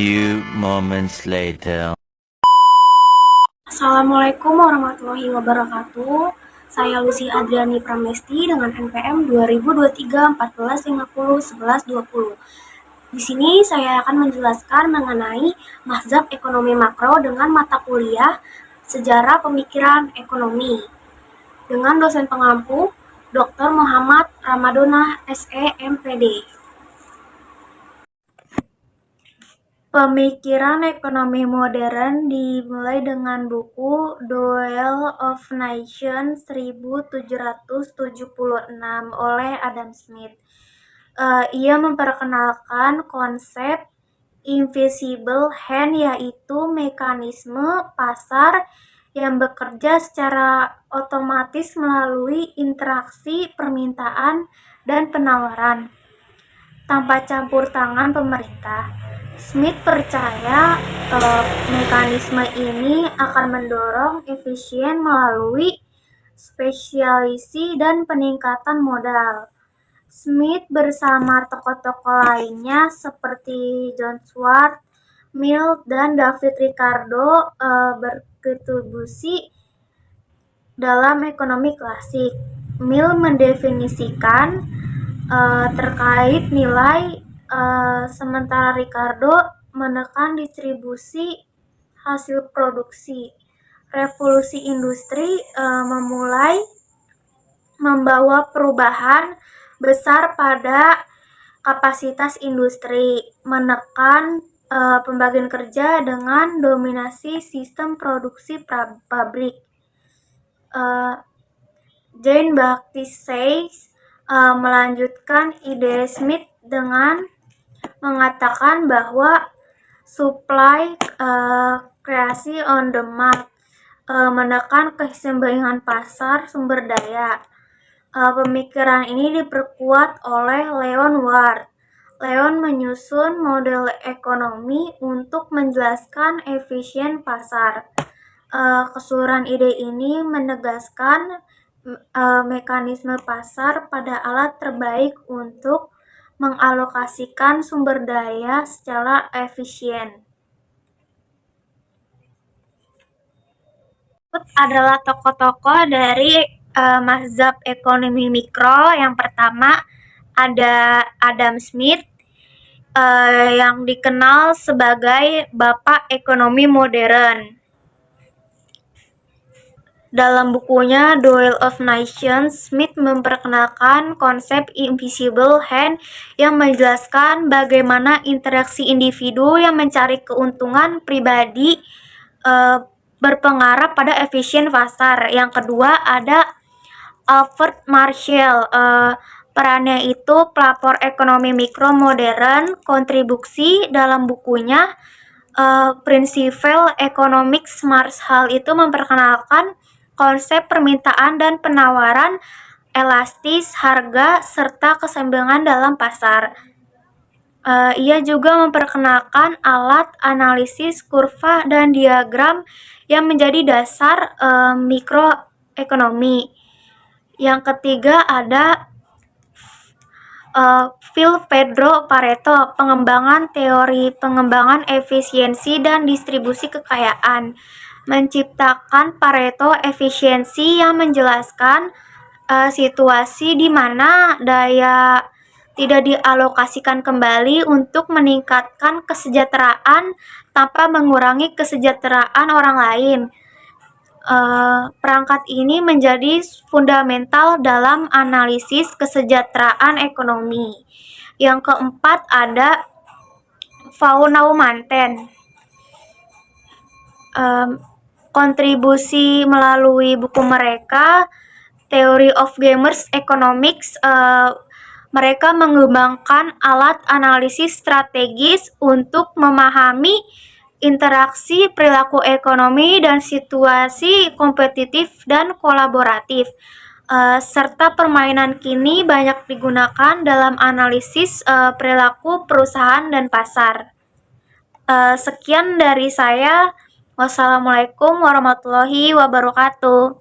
few moments later. Assalamualaikum warahmatullahi wabarakatuh. Saya Lucy Adriani Pramesti dengan NPM 2023 14 50 11 20. Di sini saya akan menjelaskan mengenai mazhab ekonomi makro dengan mata kuliah Sejarah Pemikiran Ekonomi dengan dosen pengampu Dr. Muhammad Ramadona SE MPD. Pemikiran ekonomi modern dimulai dengan buku Duel of Nations 1776 oleh Adam Smith. Ia memperkenalkan konsep invisible hand, yaitu mekanisme pasar yang bekerja secara otomatis melalui interaksi permintaan dan penawaran tanpa campur tangan pemerintah. Smith percaya mekanisme ini akan mendorong efisien melalui spesialisasi dan peningkatan modal. Smith bersama tokoh-tokoh lainnya seperti John Stuart Mill dan David Ricardo berkontribusi dalam ekonomi klasik. Mill mendefinisikan terkait nilai, sementara Ricardo menekan distribusi hasil produksi. Revolusi industri memulai membawa perubahan besar pada kapasitas industri, menekan pembagian kerja dengan dominasi sistem produksi pabrik. Jean-Baptiste Say melanjutkan ide Smith dengan mengatakan bahwa supply creation on demand menekan keseimbangan pasar sumber daya. Pemikiran ini diperkuat oleh Leon Ward. Leon menyusun model ekonomi untuk menjelaskan efisien pasar. Keseluruhan ide ini menegaskan mekanisme pasar pada alat terbaik untuk mengalokasikan sumber daya secara efisien. Adalah tokoh-tokoh dari mazhab ekonomi mikro. Yang pertama ada Adam Smith, yang dikenal sebagai Bapak Ekonomi Modern. Dalam bukunya Duel of Nations, Smith memperkenalkan konsep invisible hand yang menjelaskan bagaimana interaksi individu yang mencari keuntungan pribadi berpengaruh pada efisien pasar. Yang kedua ada Albert Marshall, perannya itu pelopor ekonomi mikro modern. Kontribusi dalam bukunya Principles Economics, Marshall itu memperkenalkan konsep permintaan dan penawaran, elastis harga, serta keseimbangan dalam pasar. Ia juga memperkenalkan alat analisis kurva dan diagram yang menjadi dasar mikroekonomi. Yang ketiga ada Phil Pedro Pareto, pengembangan teori pengembangan efisiensi dan distribusi kekayaan, menciptakan Pareto efisiensi yang menjelaskan situasi di mana daya tidak dialokasikan kembali untuk meningkatkan kesejahteraan tanpa mengurangi kesejahteraan orang lain. Perangkat ini menjadi fundamental dalam analisis kesejahteraan ekonomi. Yang keempat ada Von Neumann. Kontribusi melalui buku mereka Theory of Gamers Economics, mereka mengembangkan alat analisis strategis untuk memahami interaksi perilaku ekonomi dan situasi kompetitif dan kolaboratif, serta permainan kini banyak digunakan dalam analisis perilaku perusahaan dan pasar. Sekian dari saya. Wassalamualaikum warahmatullahi wabarakatuh.